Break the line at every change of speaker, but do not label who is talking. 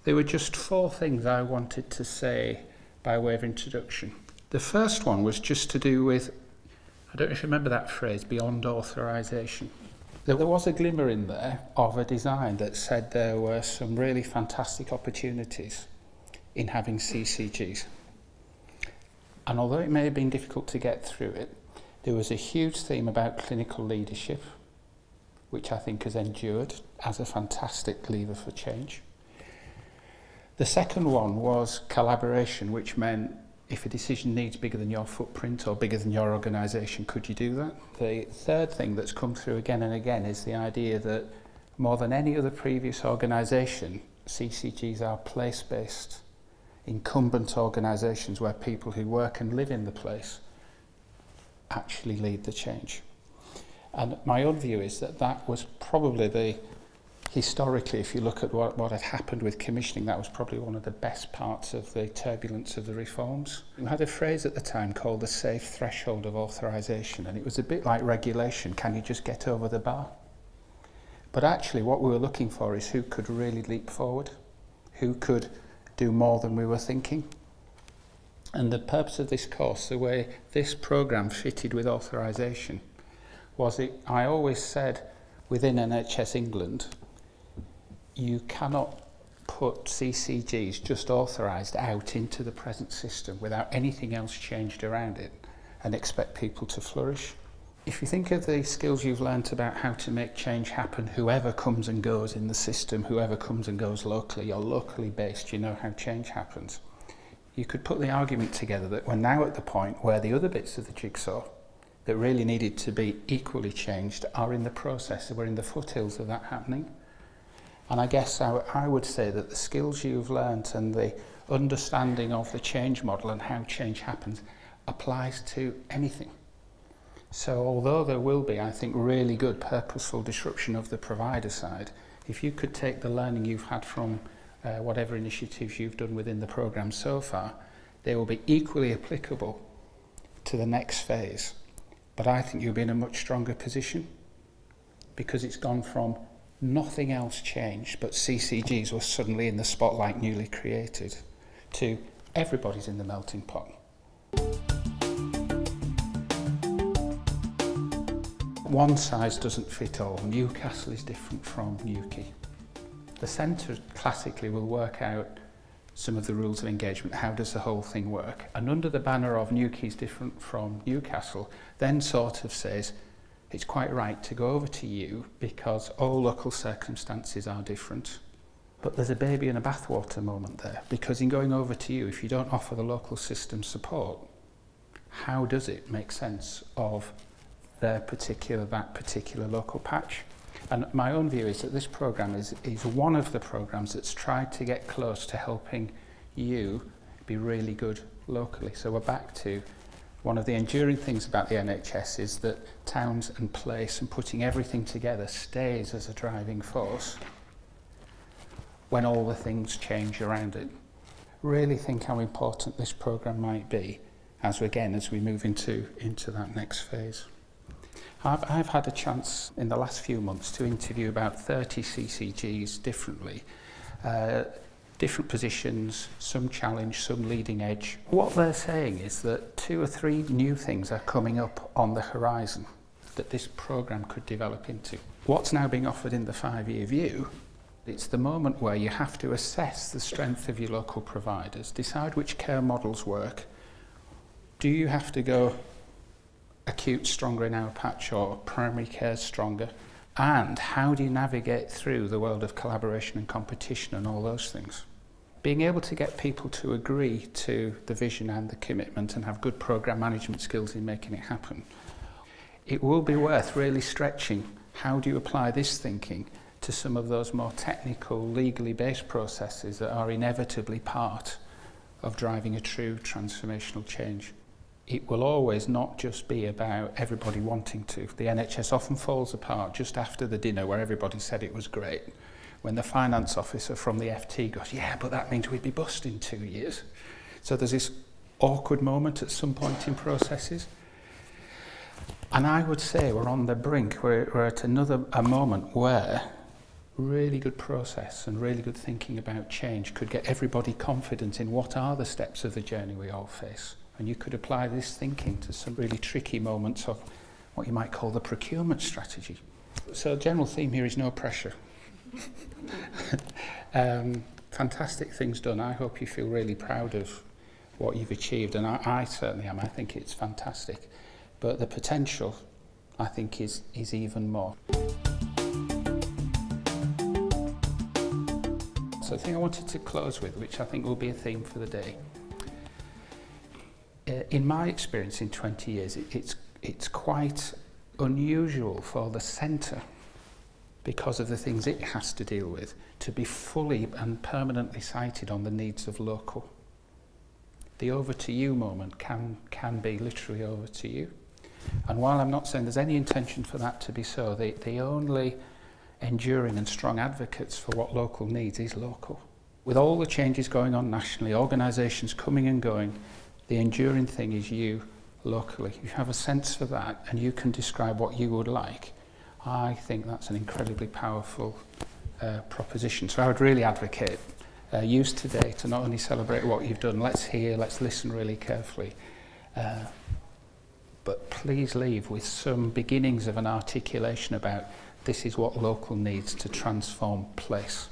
There were just 4 things I wanted to say by way of introduction. The first one was just to do with, I don't know if you remember that phrase, beyond authorisation. There was a glimmer in there of a design that said there were some really fantastic opportunities in having CCGs. And although it may have been difficult to get through it, there was a huge theme about clinical leadership, which I think has endured as a fantastic lever for change. The second one was collaboration, which meant if a decision needs bigger than your footprint or bigger than your organisation, could you do that? The third thing that's come through again and again is the idea that more than any other previous organisation, CCGs are place-based, incumbent organisations where people who work and live in the place actually lead the change. And my own view is that that was probably historically, if you look at what had happened with commissioning, that was probably one of the best parts of the turbulence of the reforms. We had a phrase at the time called the safe threshold of authorisation, and it was a bit like regulation. Can you just get over the bar? But actually what we were looking for is who could really leap forward, who could do more than we were thinking. And the purpose of this course, the way this programme fitted with authorisation, was I always said within NHS England, you cannot put CCGs just authorised out into the present system without anything else changed around it and expect people to flourish. If you think of the skills you've learnt about how to make change happen, whoever comes and goes in the system, whoever comes and goes locally, you're locally based, you know how change happens. You could put the argument together that we're now at the point where the other bits of the jigsaw that really needed to be equally changed are in the process, we're in the foothills of that happening. And I guess I would say that the skills you've learnt and the understanding of the change model and how change happens applies to anything. So although there will be, I think, really good purposeful disruption of the provider side, if you could take the learning you've had from whatever initiatives you've done within the programme so far, they will be equally applicable to the next phase. But I think you'll be in a much stronger position because it's gone from nothing else changed, but CCGs were suddenly in the spotlight newly created, to everybody's in the melting pot. One size doesn't fit all. Newcastle is different from Newquay. The centre classically will work out some of the rules of engagement. How does the whole thing work? And under the banner of Newquay is different from Newcastle, then sort of says, it's quite right to go over to you because all local circumstances are different. But there's a baby in a bathwater moment there, because in going over to you, if you don't offer the local system support, how does it make sense of that particular local patch? And my own view is that this programme is one of the programmes that's tried to get close to helping you be really good locally. So we're back to one of the enduring things about the NHS is that towns and place and putting everything together stays as a driving force when all the things change around it. Really think how important this programme might be as we move into that next phase. I've had a chance in the last few months to interview about 30 CCGs differently, different positions, some challenge, some leading edge. What they're saying is that 2 or 3 new things are coming up on the horizon that this programme could develop into. What's now being offered in the 5-year view, it's the moment where you have to assess the strength of your local providers, decide which care models work. Do you have to go acute stronger in our patch or primary care stronger? And how do you navigate through the world of collaboration and competition and all those things? Being able to get people to agree to the vision and the commitment and have good programme management skills in making it happen. It will be worth really stretching how do you apply this thinking to some of those more technical, legally based processes that are inevitably part of driving a true transformational change. It will always not just be about everybody wanting to. The NHS often falls apart just after the dinner where everybody said it was great, when the finance officer from the FT goes, yeah, but that means we'd be bust in 2 years. So there's this awkward moment at some point in processes. And I would say we're on the brink, we're at a moment where really good process and really good thinking about change could get everybody confident in what are the steps of the journey we all face. And you could apply this thinking to some really tricky moments of what you might call the procurement strategy. So the general theme here is no pressure. Fantastic things done. I hope you feel really proud of what you've achieved, and I certainly am. I think it's fantastic. But the potential, I think, is even more. So the thing I wanted to close with, which I think will be a theme for the day, in my experience in 20 years, it's quite unusual for the centre, because of the things it has to deal with, to be fully and permanently sighted on the needs of local. The over to you moment can be literally over to you. And while I'm not saying there's any intention for that to be so, the only enduring and strong advocates for what local needs is local. With all the changes going on nationally, organisations coming and going, the enduring thing is you locally. You have a sense for that and you can describe what you would like. I think that's an incredibly powerful proposition. So I would really advocate use today to not only celebrate what you've done, let's hear, let's listen really carefully, but please leave with some beginnings of an articulation about this is what local needs to transform place.